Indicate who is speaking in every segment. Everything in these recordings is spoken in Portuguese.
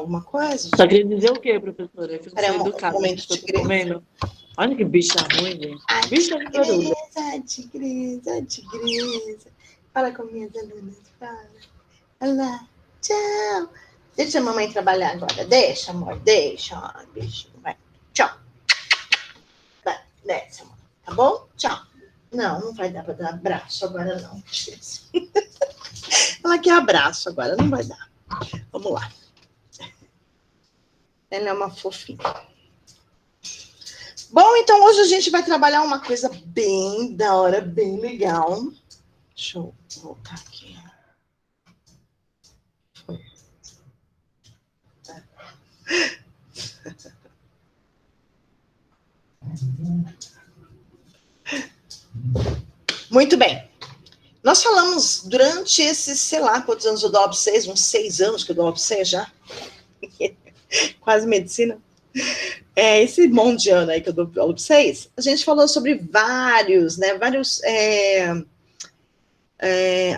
Speaker 1: alguma coisa?
Speaker 2: Só queria dizer o quê, professora? É que eu não
Speaker 1: Peraí,
Speaker 2: sou educada.
Speaker 1: um momento,
Speaker 2: Estou comendo. Olha que bicha ruim, gente. Bicha de barulho.
Speaker 1: Tigresa. Fala com minhas alunas, fala. Olá, tchau. Deixa a mamãe trabalhar agora. Deixa, amor, deixa. Ó, bichinho, vai. Tchau. Vai, desce, amor. Tá bom? Tchau. Não vai dar pra dar abraço agora, não. Ela quer abraço agora, não vai dar. Vamos lá. Ela é uma fofinha. Bom, então hoje a gente vai trabalhar uma coisa bem da hora, bem legal. Deixa eu voltar aqui. Foi. Muito bem. Nós falamos durante esses, sei lá, quantos anos eu dou OB6, uns 6 anos que eu dou OB6 já. Quase medicina. Esse monte de ano aí que eu dou aula para vocês, a gente falou sobre vários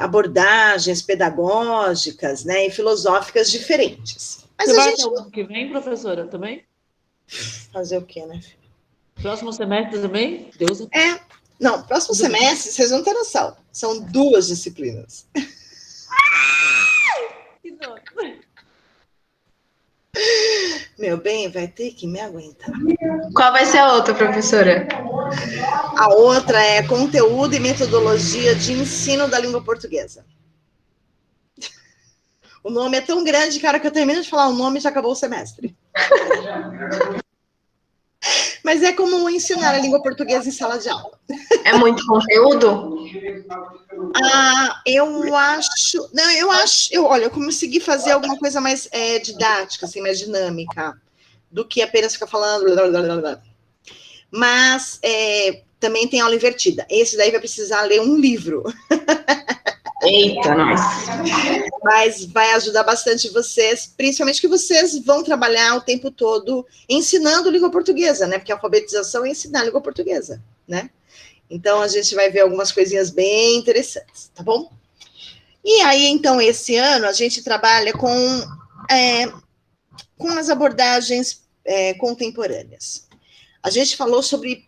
Speaker 1: abordagens pedagógicas, né, e filosóficas diferentes. Mas
Speaker 2: Você
Speaker 1: a
Speaker 2: vai
Speaker 1: gente...
Speaker 2: até o ano que vem, professora, também?
Speaker 1: Fazer o quê, né, filho?
Speaker 2: Próximo semestre também? Deus.
Speaker 1: Não, próximo semestre, vocês vão ter noção. São 2 disciplinas.
Speaker 2: Que dor.
Speaker 1: Meu bem, vai ter que me aguentar.
Speaker 3: Qual vai ser a outra, professora?
Speaker 1: A outra é conteúdo e metodologia de ensino da língua portuguesa. O nome é tão grande, cara, que eu termino de falar o nome e já acabou o semestre. Mas é como ensinar a língua portuguesa em sala de aula.
Speaker 3: É muito conteúdo?
Speaker 1: Eu acho. Olha, eu consegui fazer alguma coisa mais didática, assim, mais dinâmica, do que apenas ficar falando. Blá, blá, blá. Mas também tem aula invertida. Esse daí vai precisar ler um livro.
Speaker 3: Eita, nós.
Speaker 1: Mas vai ajudar bastante vocês, principalmente que vocês vão trabalhar o tempo todo ensinando língua portuguesa, né? Porque a alfabetização é ensinar língua portuguesa, né? Então, a gente vai ver algumas coisinhas bem interessantes, tá bom? E aí, então, esse ano, a gente trabalha com as abordagens contemporâneas. A gente falou sobre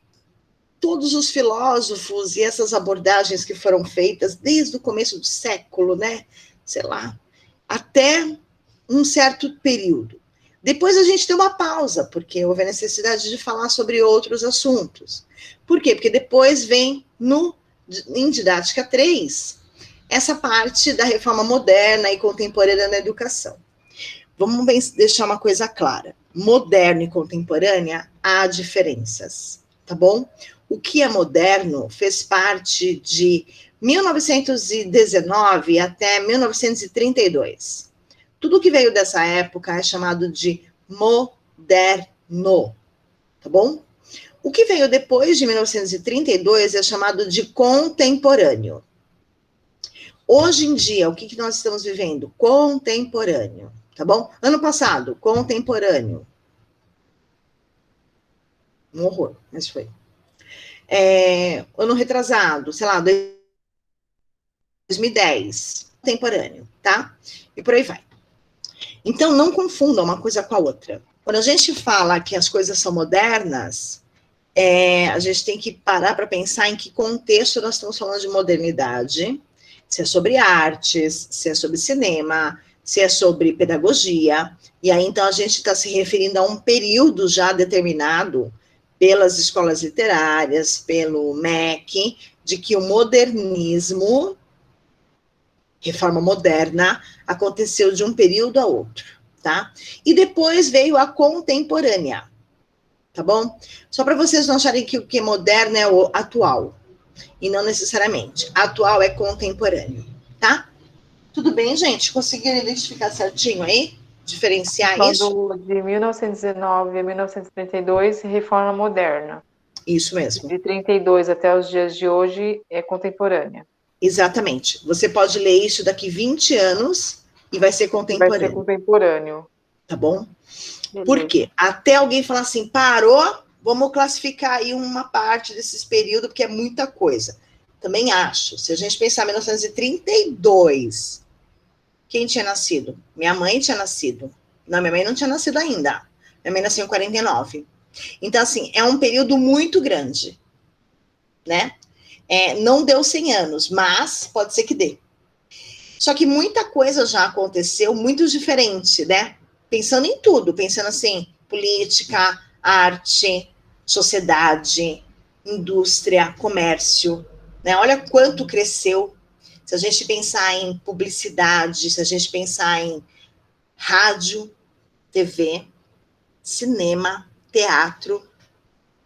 Speaker 1: todos os filósofos e essas abordagens que foram feitas desde o começo do século, né? Sei lá, até um certo período. Depois a gente deu uma pausa, porque houve a necessidade de falar sobre outros assuntos. Por quê? Porque depois vem em Didática 3, essa parte da reforma moderna e contemporânea na educação. Vamos deixar uma coisa clara. Moderno e contemporânea, há diferenças, tá bom? O que é moderno fez parte de 1919 até 1932. Tudo que veio dessa época é chamado de moderno, tá bom? O que veio depois de 1932 é chamado de contemporâneo. Hoje em dia, o que nós estamos vivendo? Contemporâneo, tá bom? Ano passado, contemporâneo. Um horror, mas foi. Ano retrasado, sei lá, 2010, contemporâneo, tá? E por aí vai. Então, não confunda uma coisa com a outra. Quando a gente fala que as coisas são modernas, a gente tem que parar para pensar em que contexto nós estamos falando de modernidade, se é sobre artes, se é sobre cinema, se é sobre pedagogia, e aí então a gente está se referindo a um período já determinado pelas escolas literárias, pelo MEC, de que o modernismo, reforma moderna, aconteceu de um período a outro, tá? E depois veio a contemporânea, tá bom? Só para vocês não acharem que o que é moderno é o atual, e não necessariamente. Atual é contemporâneo, tá? Tudo bem, gente? Conseguiram identificar certinho aí? Diferenciar isso?
Speaker 4: De 1919 a 1932, reforma moderna.
Speaker 1: Isso mesmo.
Speaker 4: De 32 até os dias de hoje é contemporânea.
Speaker 1: Exatamente. Você pode ler isso daqui 20 anos e vai ser contemporâneo.
Speaker 4: Vai ser contemporâneo.
Speaker 1: Tá bom?
Speaker 4: Beleza.
Speaker 1: Por quê? Até alguém falar assim, parou, vamos classificar aí uma parte desses períodos, porque é muita coisa. Também acho. Se a gente pensar em 1932, quem tinha nascido? Minha mãe tinha nascido. Não, minha mãe não tinha nascido ainda. Minha mãe nasceu em 49. Então, assim, é um período muito grande, né? Não deu 100 anos, mas pode ser que dê. Só que muita coisa já aconteceu muito diferente, né? Pensando em tudo, pensando assim, política, arte, sociedade, indústria, comércio, né? Olha quanto cresceu. Se a gente pensar em publicidade, se a gente pensar em rádio, TV, cinema, teatro,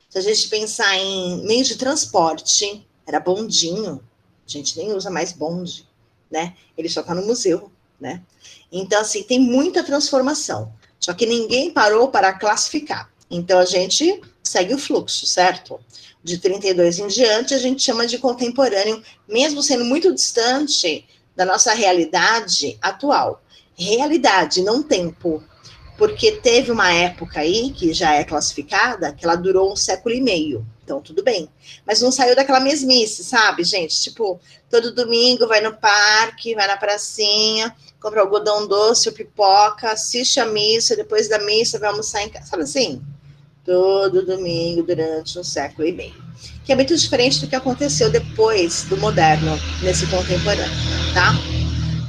Speaker 1: se a gente pensar em meio de transporte, era bondinho, a gente nem usa mais bonde, né? Ele só está no museu, né? Então, assim, tem muita transformação, só que ninguém parou para classificar. Então, a gente segue o fluxo, certo? De 32 em diante, a gente chama de contemporâneo, mesmo sendo muito distante da nossa realidade atual. Realidade, não tempo. Porque teve uma época aí, que já é classificada, que ela durou 1,5 séculos. Então, tudo bem. Mas não saiu daquela mesmice, sabe, gente? Tipo, todo domingo vai no parque, vai na pracinha, compra algodão doce ou pipoca, assiste a missa, depois da missa vai almoçar em casa. Sabe assim? Todo domingo durante 1,5 séculos. Que é muito diferente do que aconteceu depois do moderno, nesse contemporâneo, tá?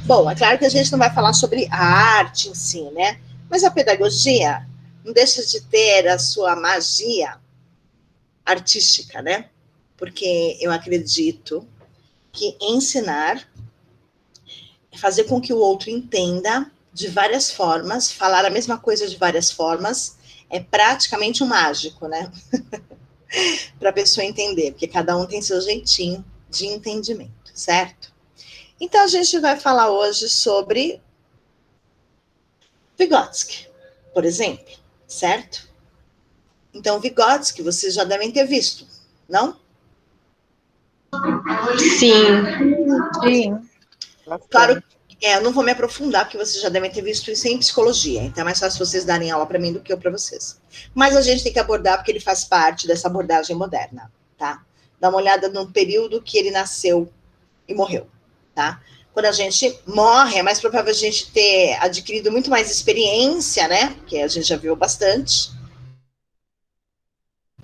Speaker 1: Bom, é claro que a gente não vai falar sobre a arte em si, né? Mas a pedagogia não deixa de ter a sua magia artística, né? Porque eu acredito que ensinar é fazer com que o outro entenda de várias formas, falar a mesma coisa de várias formas, é praticamente um mágico, né? Para a pessoa entender, porque cada um tem seu jeitinho de entendimento, certo? Então, a gente vai falar hoje sobre Vygotsky, por exemplo, certo? Então, Vygotsky, vocês já devem ter visto, não?
Speaker 3: Sim.
Speaker 4: Sim.
Speaker 1: Claro, eu não vou me aprofundar, porque vocês já devem ter visto isso em psicologia, então é mais fácil vocês darem aula para mim do que eu para vocês. Mas a gente tem que abordar, porque ele faz parte dessa abordagem moderna, tá? Dá uma olhada no período que ele nasceu e morreu, tá? Quando a gente morre, é mais provável a gente ter adquirido muito mais experiência, né? Porque a gente já viu bastante.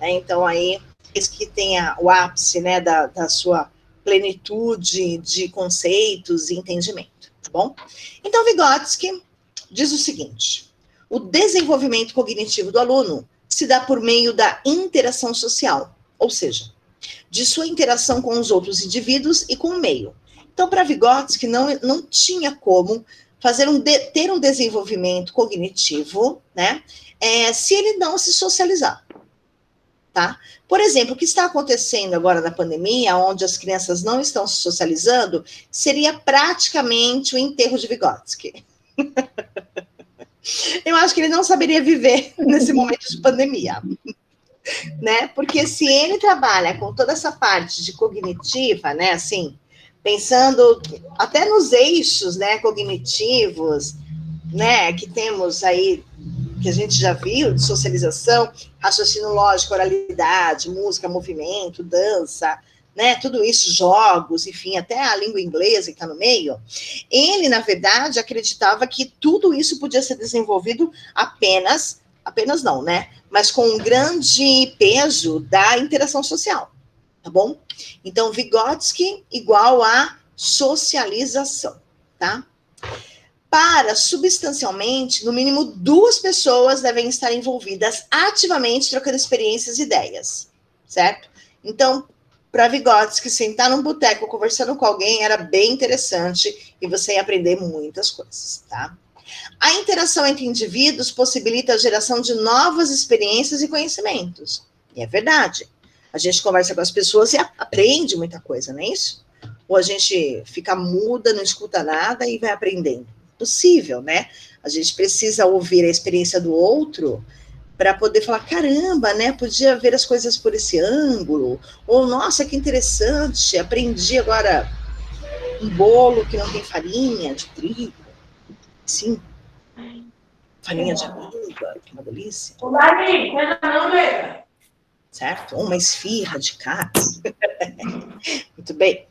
Speaker 1: Então, aí, isso que tenha o ápice, né, da sua plenitude de conceitos e entendimento, tá bom? Então, Vygotsky diz o seguinte: o desenvolvimento cognitivo do aluno se dá por meio da interação social, ou seja, de sua interação com os outros indivíduos e com o meio. Então, para Vygotsky, não tinha como ter um desenvolvimento cognitivo, né, se ele não se socializar, tá? Por exemplo, o que está acontecendo agora na pandemia, onde as crianças não estão se socializando, seria praticamente o enterro de Vygotsky. Eu acho que ele não saberia viver nesse momento de pandemia, né? Porque se ele trabalha com toda essa parte de cognitiva, né, assim, pensando até nos eixos, né, cognitivos, né, que temos aí, que a gente já viu, de socialização, raciocínio lógico, oralidade, música, movimento, dança, né, tudo isso, jogos, enfim, até a língua inglesa que está no meio, ele, na verdade, acreditava que tudo isso podia ser desenvolvido apenas não, né, mas com um grande peso da interação social, tá bom? Então, Vygotsky igual a socialização, tá? Para, substancialmente, no mínimo 2 pessoas devem estar envolvidas ativamente trocando experiências e ideias, certo? Então, para Vygotsky, sentar num boteco conversando com alguém era bem interessante e você ia aprender muitas coisas, tá? A interação entre indivíduos possibilita a geração de novas experiências e conhecimentos. E é verdade. A gente conversa com as pessoas e aprende muita coisa, não é isso? Ou a gente fica muda, não escuta nada e vai aprendendo. Possível, né? A gente precisa ouvir a experiência do outro para poder falar, caramba, né? Podia ver as coisas por esse ângulo. Ou, nossa, que interessante, aprendi agora um bolo que não tem farinha de trigo. Sim. Farinha de amêndoa, que é uma delícia. Certo? Uma esfirra de carne. Muito bem.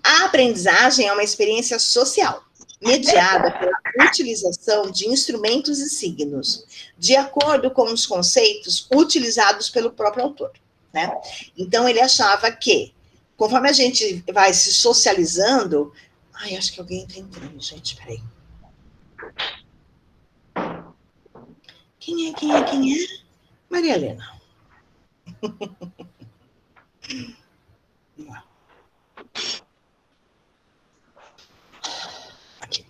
Speaker 1: A aprendizagem é uma experiência social, mediada pela utilização de instrumentos e signos, de acordo com os conceitos utilizados pelo próprio autor, né? Então, ele achava que, conforme a gente vai se socializando... Ai, acho que alguém está entrando, gente, peraí. Quem é? Maria Helena. Aqui.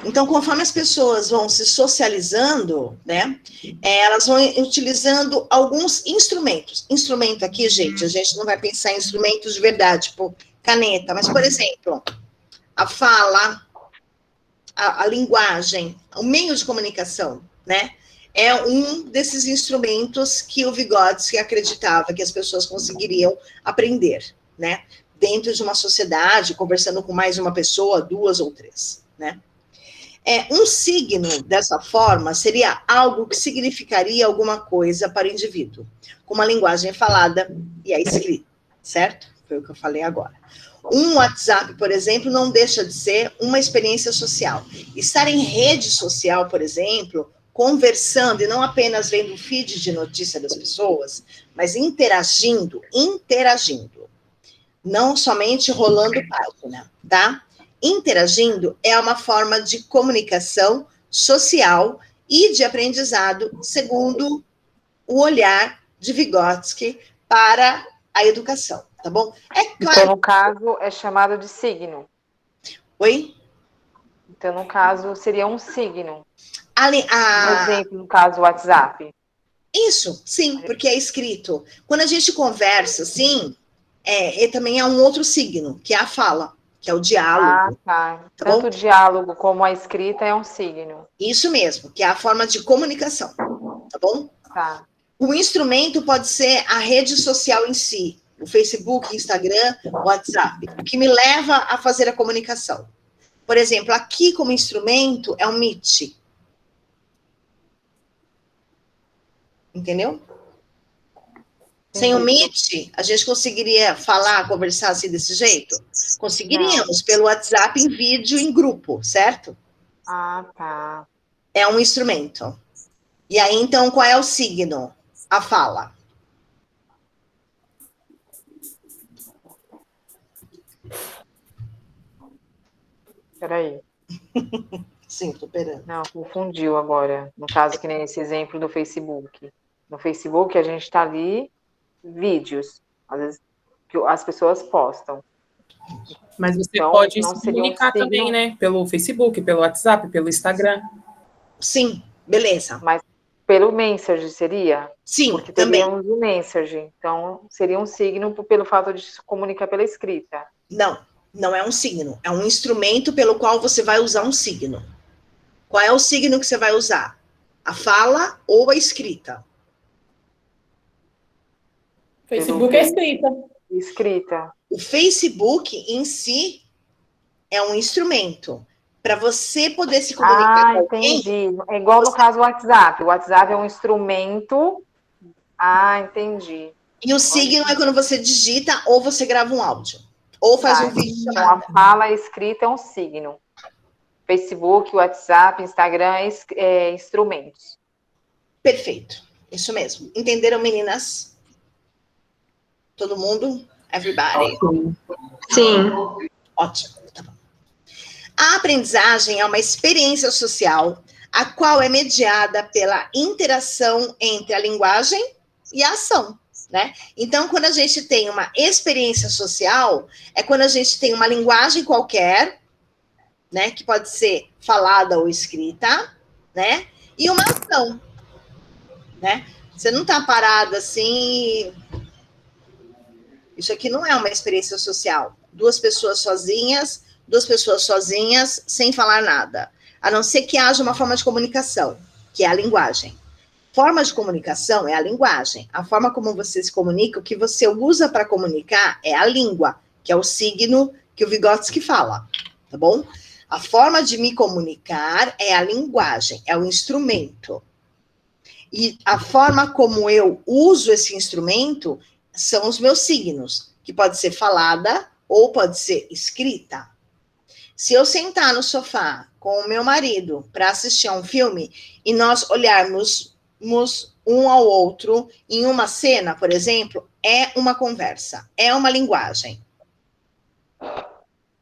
Speaker 1: Então, conforme as pessoas vão se socializando, né, elas vão utilizando alguns instrumentos. Instrumento aqui, gente, a gente não vai pensar em instrumentos de verdade, tipo caneta, mas, por exemplo, a fala, a linguagem, o meio de comunicação, né, é um desses instrumentos que o Vygotsky acreditava que as pessoas conseguiriam aprender, né, dentro de uma sociedade, conversando com mais uma pessoa, 2 ou 3, né. Um signo, dessa forma, seria algo que significaria alguma coisa para o indivíduo, com uma linguagem falada e a escrita, certo? Foi o que eu falei agora. Um WhatsApp, por exemplo, não deixa de ser uma experiência social. Estar em rede social, por exemplo, conversando, e não apenas vendo o feed de notícia das pessoas, mas interagindo, não somente rolando página, tá? Interagindo é uma forma de comunicação social e de aprendizado, segundo o olhar de Vygotsky para a educação, tá bom? É claro.
Speaker 4: Então, no caso, é chamado de signo.
Speaker 1: Oi?
Speaker 4: Então, no caso, seria um signo.
Speaker 1: Um
Speaker 4: exemplo, no caso, o WhatsApp.
Speaker 1: Isso, sim, porque é escrito. Quando a gente conversa, assim, também é um outro signo, que é a fala, que é o diálogo.
Speaker 4: Tá. Tanto o diálogo como a escrita é um signo.
Speaker 1: Isso mesmo, que é a forma de comunicação, tá bom?
Speaker 4: Tá.
Speaker 1: O instrumento pode ser a rede social em si, o Facebook, Instagram, WhatsApp, o que me leva a fazer a comunicação. Por exemplo, aqui como instrumento é o Meet. Entendeu? Sem o Meet, a gente conseguiria falar, conversar assim desse jeito? Conseguiríamos, pelo WhatsApp, em vídeo, em grupo, certo?
Speaker 4: Ah, tá.
Speaker 1: É um instrumento. E aí, então, qual é o signo? A fala.
Speaker 4: Peraí.
Speaker 1: Sim, estou esperando.
Speaker 4: Não, confundiu agora. No caso, que nem esse exemplo do Facebook. No Facebook, a gente está ali, vídeos, às vezes, que as pessoas postam.
Speaker 5: Mas você então, pode se comunicar também, né? Pelo Facebook, pelo WhatsApp, pelo Instagram.
Speaker 1: Sim, beleza.
Speaker 4: Mas pelo Messenger seria?
Speaker 1: Sim,
Speaker 4: porque
Speaker 1: também.
Speaker 4: Porque teríamos o Messenger. Então, seria um signo pelo fato de se comunicar pela escrita.
Speaker 1: Não é um signo. É um instrumento pelo qual você vai usar um signo. Qual é o signo que você vai usar? A fala ou a escrita?
Speaker 5: Facebook é escrita.
Speaker 4: Escrita.
Speaker 1: O Facebook em si é um instrumento para você poder se comunicar com alguém.
Speaker 4: Entendi. É igual no caso do WhatsApp. O WhatsApp é um instrumento. Entendi.
Speaker 1: E o signo é quando você digita ou você grava um áudio. Ou faz um vídeo chamado.
Speaker 4: Então, a fala escrita é um signo. Facebook, WhatsApp, Instagram é instrumentos.
Speaker 1: Perfeito. Isso mesmo. Entenderam, meninas? Todo mundo? Everybody?
Speaker 3: Sim.
Speaker 1: Ótimo. Tá bom. A aprendizagem é uma experiência social, a qual é mediada pela interação entre a linguagem e a ação, né? Então, quando a gente tem uma experiência social, é quando a gente tem uma linguagem qualquer, né, que pode ser falada ou escrita, né, e uma ação, né? Você não está parado assim. Isso aqui não é uma experiência social. Duas pessoas sozinhas sem falar nada. A não ser que haja uma forma de comunicação, que é a linguagem. Forma de comunicação é a linguagem. A forma como você se comunica, o que você usa para comunicar é a língua, que é o signo que o Vygotsky fala, tá bom? A forma de me comunicar é a linguagem, é o instrumento. E a forma como eu uso esse instrumento são os meus signos, que pode ser falada ou pode ser escrita. Se eu sentar no sofá com o meu marido para assistir a um filme e nós olharmos um ao outro em uma cena, por exemplo, é uma conversa, é uma linguagem.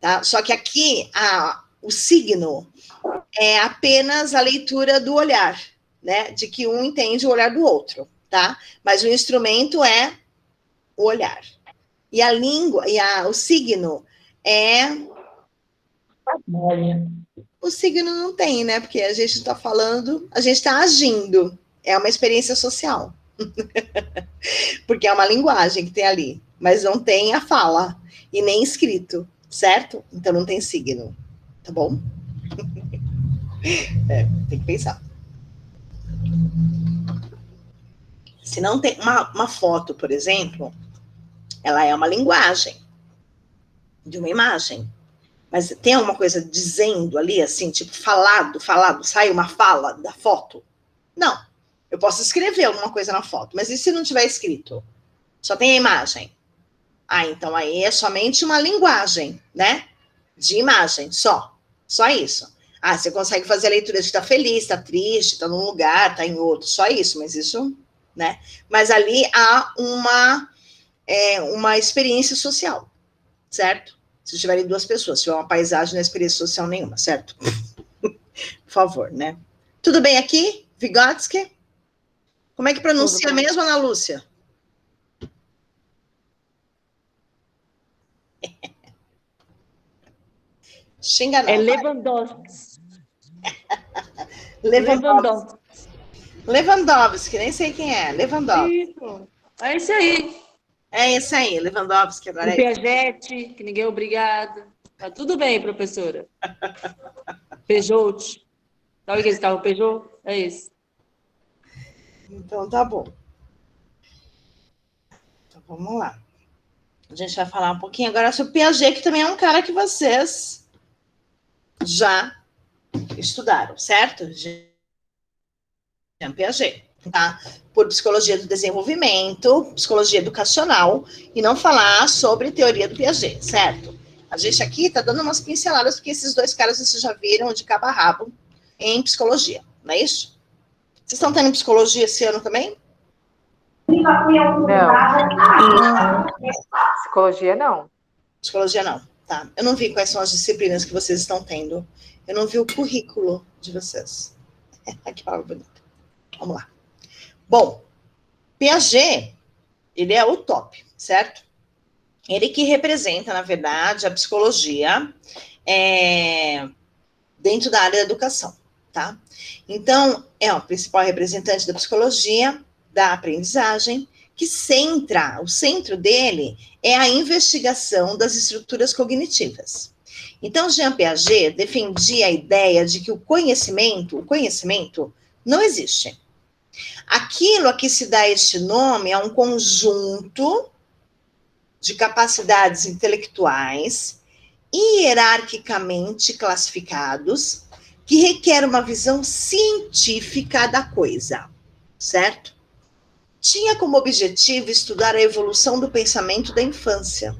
Speaker 1: Tá? Só que aqui o signo é apenas a leitura do olhar, né? De que um entende o olhar do outro, tá? Mas o instrumento é o olhar. E a língua, o signo é... O signo não tem, né? Porque a gente está falando, a gente está agindo. É uma experiência social. Porque é uma linguagem que tem ali, mas não tem a fala e nem escrito, certo? Então não tem signo, tá bom? Tem que pensar. Se não tem uma foto, por exemplo, ela é uma linguagem de uma imagem. Mas tem alguma coisa dizendo ali, assim, tipo, falado, sai uma fala da foto? Não. Eu posso escrever alguma coisa na foto, mas e se não tiver escrito? Só tem a imagem. Então aí é somente uma linguagem, né? De imagem, só. Só isso. Você consegue fazer a leitura de tá feliz, tá triste, tá num lugar, tá em outro, só isso, mas isso, né? Mas ali há uma experiência social, certo? Se tiverem duas pessoas, se tiver uma paisagem, não é experiência social nenhuma, certo? Por favor, né? Tudo bem aqui, Vygotsky? Como é que pronuncia mesmo, Ana Lúcia? Xinga não.
Speaker 2: É Lewandowski.
Speaker 1: Lewandowski, nem sei quem é. Lewandowski.
Speaker 2: Isso. É esse aí.
Speaker 1: É esse aí, Lewandowski. Agora
Speaker 2: o Piaget, que ninguém é obrigado. Tá tudo bem, professora. Peugeot. Sabe que esse carro Peugeot? É esse.
Speaker 1: Então, tá bom. Então, vamos lá. A gente vai falar um pouquinho agora sobre o Piaget, que também é um cara que vocês já estudaram, certo? Jean Piaget, tá? Por psicologia do desenvolvimento, psicologia educacional, e não falar sobre teoria do Piaget, certo? A gente aqui tá dando umas pinceladas, porque esses dois caras vocês já viram de cabo a rabo em psicologia, não é isso? Vocês estão tendo psicologia esse ano também?
Speaker 4: Não. Psicologia não.
Speaker 1: Psicologia não, tá? Eu não vi quais são as disciplinas que vocês estão tendo. Eu não vi o currículo de vocês. Que palavra bonita. Vamos lá. Bom, Piaget, ele é o top, certo? Ele que representa, na verdade, a psicologia dentro da área da educação, tá? Então, é o principal representante da psicologia, da aprendizagem, que o centro dele é a investigação das estruturas cognitivas. Então, Jean Piaget defendia a ideia de que o conhecimento não existe. Aquilo a que se dá este nome é um conjunto de capacidades intelectuais hierarquicamente classificados que requer uma visão científica da coisa, certo? Tinha como objetivo estudar a evolução do pensamento da infância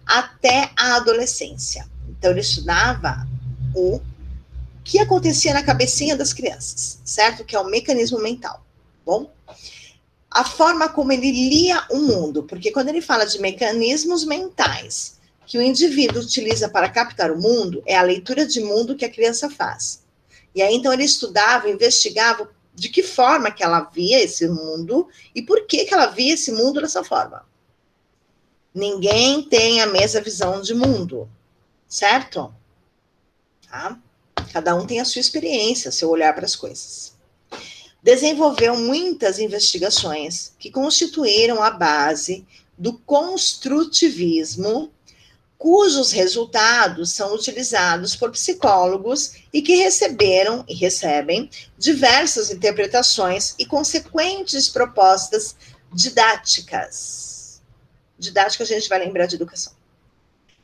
Speaker 1: até a adolescência. Então, ele estudava o que acontecia na cabecinha das crianças, certo? Que é o mecanismo mental, bom? A forma como ele lia o mundo, porque quando ele fala de mecanismos mentais que o indivíduo utiliza para captar o mundo, é a leitura de mundo que a criança faz. E aí, então, ele estudava, investigava de que forma que ela via esse mundo e por que ela via esse mundo dessa forma. Ninguém tem a mesma visão de mundo, certo? Tá? Cada um tem a sua experiência, seu olhar para as coisas. Desenvolveu muitas investigações que constituíram a base do construtivismo, cujos resultados são utilizados por psicólogos e que receberam e recebem diversas interpretações e consequentes propostas didáticas. Didática a gente vai lembrar de educação.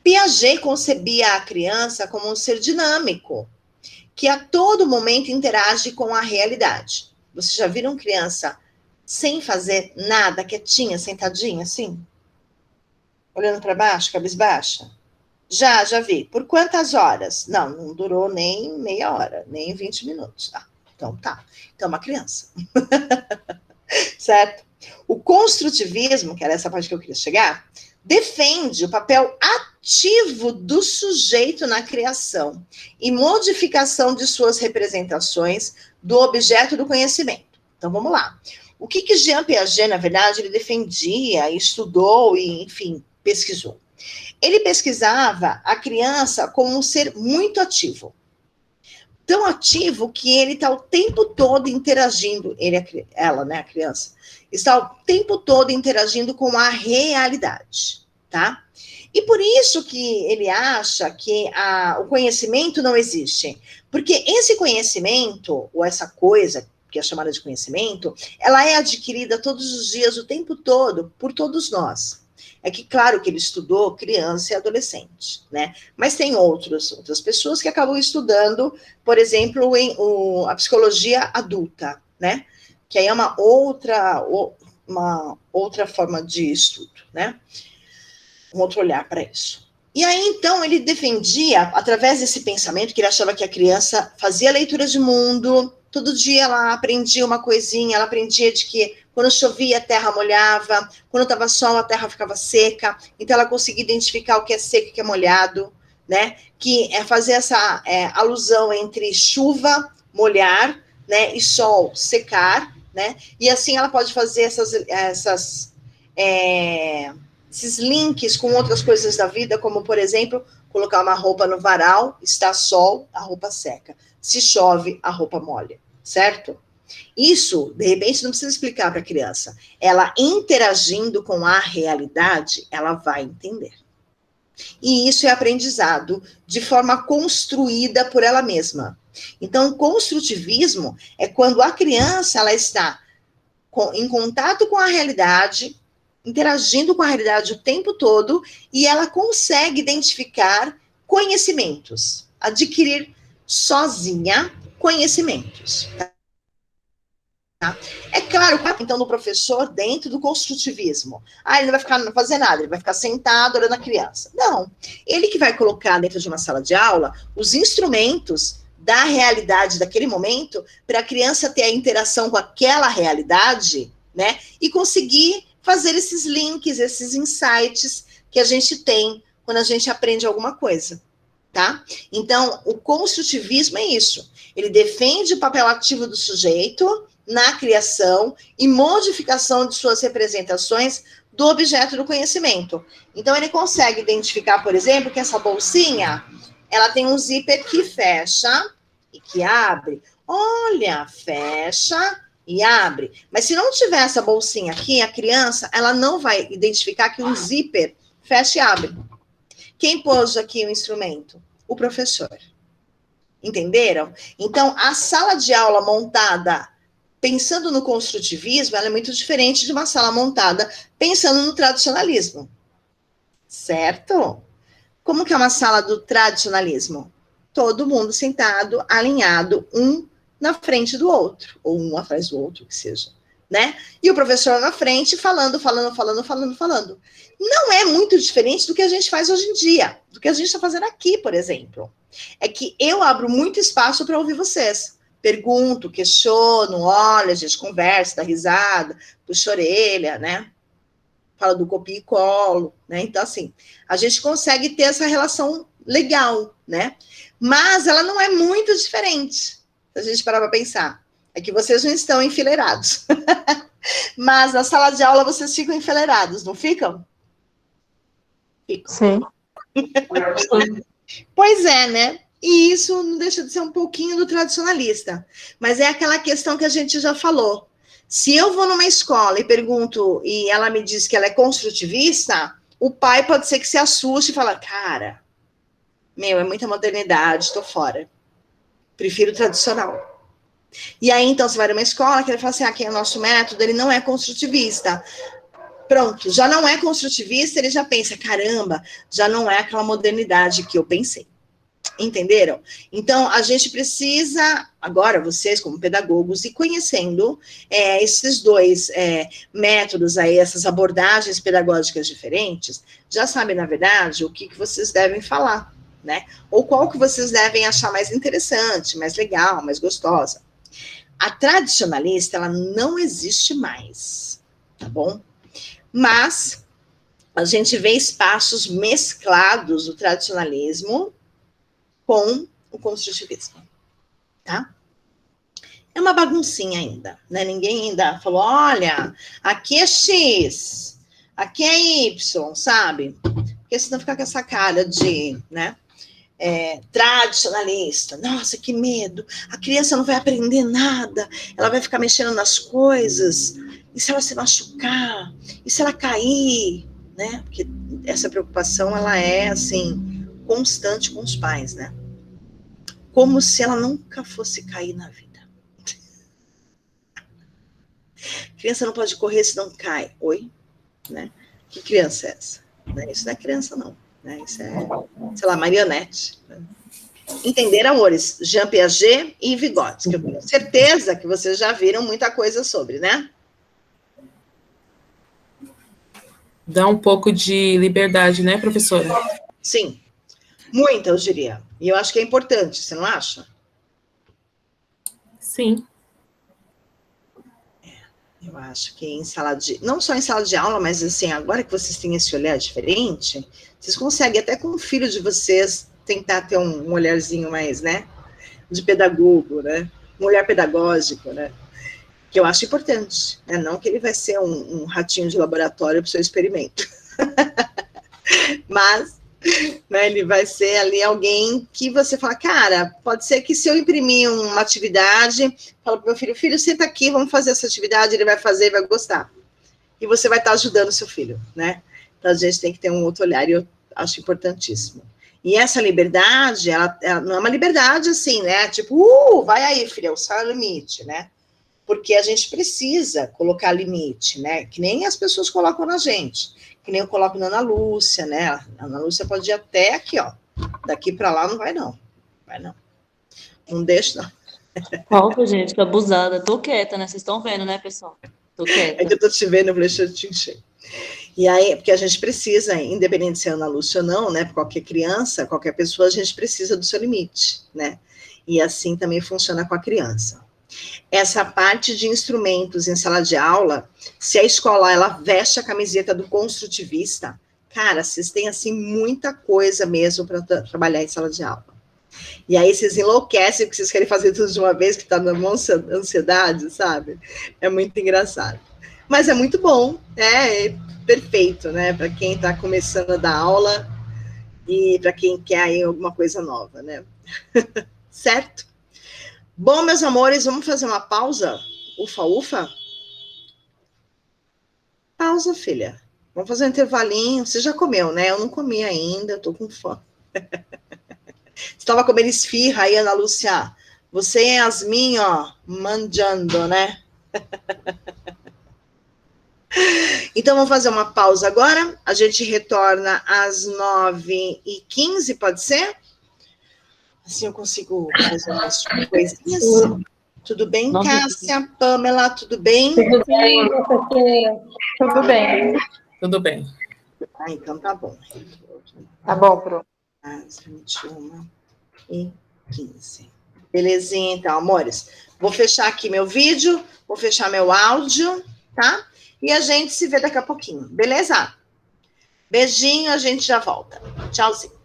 Speaker 1: Piaget concebia a criança como um ser dinâmico, que a todo momento interage com a realidade. Vocês já viram criança sem fazer nada, quietinha, sentadinha, assim? Olhando para baixo, cabeça baixa? Já vi. Por quantas horas? Não durou nem meia hora, nem 20 minutos. Tá. Então tá. Então, uma criança. Certo? O construtivismo, que era essa parte que eu queria chegar, defende o papel ativo do sujeito na criação e modificação de suas representações do objeto do conhecimento. Então, vamos lá. O que Jean Piaget, na verdade, ele defendia, estudou e, enfim, pesquisou? Ele pesquisava a criança como um ser muito ativo. Tão ativo que ele está o tempo todo interagindo, ela, né, a criança, está o tempo todo interagindo com a realidade, tá? E por isso que ele acha que o conhecimento não existe. Porque esse conhecimento, ou essa coisa que é chamada de conhecimento, ela é adquirida todos os dias, o tempo todo, por todos nós. É que, claro, que ele estudou criança e adolescente, né? Mas tem outras pessoas que acabam estudando, por exemplo, a psicologia adulta, né? Que aí é uma outra forma de estudo, né? Um outro olhar para isso. E aí, então, ele defendia, através desse pensamento, que ele achava que a criança fazia leitura de mundo, todo dia ela aprendia uma coisinha, ela aprendia de que quando chovia, a terra molhava, quando estava sol, a terra ficava seca, então ela conseguia identificar o que é seco e o que é molhado, né? Que é fazer essa alusão entre chuva, molhar, né? E sol, secar, né? E assim ela pode fazer esses links com outras coisas da vida, como, por exemplo, colocar uma roupa no varal, está sol, a roupa seca. Se chove, a roupa molha, certo? Isso, de repente, não precisa explicar para a criança. Ela interagindo com a realidade, ela vai entender. E isso é aprendizado de forma construída por ela mesma. Então, o construtivismo é quando a criança ela está em contato com a realidade, interagindo com a realidade o tempo todo, e ela consegue identificar conhecimentos, adquirir sozinha conhecimentos. Tá? É claro, então, do professor dentro do construtivismo. Ele não vai fazer nada, ele vai ficar sentado olhando a criança. Não, ele que vai colocar dentro de uma sala de aula os instrumentos da realidade daquele momento para a criança ter a interação com aquela realidade, né? E conseguir fazer esses links, esses insights que a gente tem quando a gente aprende alguma coisa, tá? Então, o construtivismo é isso. Ele defende o papel ativo do sujeito na criação e modificação de suas representações do objeto do conhecimento. Então, ele consegue identificar, por exemplo, que essa bolsinha, ela tem um zíper que fecha e que abre. Olha, fecha e abre. Mas se não tiver essa bolsinha aqui, a criança, ela não vai identificar que um zíper fecha e abre. Quem pôs aqui o instrumento? O professor. Entenderam? Então, a sala de aula montada pensando no construtivismo, ela é muito diferente de uma sala montada pensando no tradicionalismo. Certo? Como que é uma sala do tradicionalismo? Todo mundo sentado, alinhado, um na frente do outro, ou um atrás do outro, que seja, né? E o professor na frente falando. Não é muito diferente do que a gente faz hoje em dia, do que a gente está fazendo aqui, por exemplo. É que eu abro muito espaço para ouvir vocês. Pergunto, questiono, olha, a gente conversa, dá risada, puxa a orelha, né? Fala do copia e colo, né? Então, assim, a gente consegue ter essa relação legal, né? Mas ela não é muito diferente, se a gente parar para pensar. É que vocês não estão enfileirados. Mas na sala de aula vocês ficam enfileirados, não ficam? Ficam.
Speaker 3: Sim.
Speaker 1: Pois é, né? E isso não deixa de ser um pouquinho do tradicionalista. Mas é aquela questão que a gente já falou. Se eu vou numa escola e pergunto, e ela me diz que ela é construtivista, o pai pode ser que se assuste e fala, cara, é muita modernidade, estou fora. Prefiro o tradicional. E aí, então, você vai numa escola que ele fala assim, aqui é o nosso método, ele não é construtivista. Pronto, já não é construtivista, ele já pensa, caramba, já não é aquela modernidade que eu pensei. Entenderam? Então, a gente precisa, agora, vocês como pedagogos, ir conhecendo esses dois métodos aí, essas abordagens pedagógicas diferentes, já sabem, na verdade, o que vocês devem falar, né? Ou qual que vocês devem achar mais interessante, mais legal, mais gostosa. A tradicionalista, ela não existe mais, tá bom? Mas a gente vê espaços mesclados do tradicionalismo com o construtivismo, tá? É uma baguncinha ainda, né? Ninguém ainda falou, olha, aqui é X, aqui é Y, sabe? Porque senão fica com essa cara de, né? Tradicionalista, nossa, que medo, a criança não vai aprender nada, ela vai ficar mexendo nas coisas, e se ela se machucar, e se ela cair, né? Porque essa preocupação, ela é, assim, constante com os pais, né? Como se ela nunca fosse cair na vida. A criança não pode correr se não cai. Oi? Né? Que criança é essa? Isso não é criança, não. Né? Isso é, sei lá, marionete. Entenderam, amores? Jean Piaget e Vygotsky, que eu tenho certeza que vocês já viram muita coisa sobre, né?
Speaker 5: Dá um pouco de liberdade, né, professora?
Speaker 1: Sim, muita, eu diria. E eu acho que é importante, você não acha?
Speaker 5: Sim.
Speaker 1: Eu acho que em sala de... Não só em sala de aula, mas assim, agora que vocês têm esse olhar diferente, vocês conseguem até com o filho de vocês tentar ter um olharzinho mais, né? De pedagogo, né? Um olhar pedagógico, né? Que eu acho importante. Né? Não que ele vai ser um ratinho de laboratório para o seu experimento. Mas, né, ele vai ser ali alguém que você fala, cara, pode ser que se eu imprimir uma atividade, falo para o meu filho, filho, senta aqui, vamos fazer essa atividade, ele vai fazer e vai gostar. E você vai estar ajudando o seu filho, né? Então, a gente tem que ter um outro olhar, e eu acho importantíssimo. E essa liberdade, ela não é uma liberdade assim, né? Tipo, vai aí, filha, o seu limite, né? Porque a gente precisa colocar limite, né? Que nem as pessoas colocam na gente. Que nem eu coloco na Ana Lúcia, né? A Ana Lúcia pode ir até aqui, ó. Daqui para lá não vai, não. Vai, não. Não deixa, não.
Speaker 2: Falta, gente, que abusada. Tô quieta, né? Vocês estão vendo, né, pessoal? Tô quieta.
Speaker 1: É que eu tô te vendo, eu falei, deixa eu te encher. E aí, porque a gente precisa, independente se é Ana Lúcia ou não, né? Qualquer criança, qualquer pessoa, a gente precisa do seu limite, né? E assim também funciona com a criança. Essa parte de instrumentos em sala de aula, se a escola ela veste a camiseta do construtivista, cara, vocês têm assim muita coisa mesmo para trabalhar em sala de aula. E aí vocês enlouquecem porque vocês querem fazer tudo de uma vez, que está na ansiedade, sabe? É muito engraçado. Mas é muito bom, é perfeito, né? Para quem está começando a dar aula e para quem quer aí alguma coisa nova, né? Certo? Bom, meus amores, vamos fazer uma pausa? Ufa, ufa. Pausa, filha. Vamos fazer um intervalinho. Você já comeu, né? Eu não comi ainda, eu tô com fome. Você estava comendo esfirra aí, Ana Lúcia. Você e Yasmin, ó, manjando, né? Então, vamos fazer uma pausa agora. A gente retorna às 9h15, pode ser? Assim eu consigo fazer umas coisinhas. Tudo bem,
Speaker 2: Nossa,
Speaker 1: Cássia? Pamela, tudo bem?
Speaker 3: Tudo bem, professora. Tudo bem.
Speaker 5: Tudo bem.
Speaker 1: Ah, então tá bom.
Speaker 4: Tá bom, Pro.
Speaker 1: Às 21h15. Belezinha, então, amores. Vou fechar aqui meu vídeo, vou fechar meu áudio, tá? E a gente se vê daqui a pouquinho, beleza? Beijinho, a gente já volta. Tchauzinho.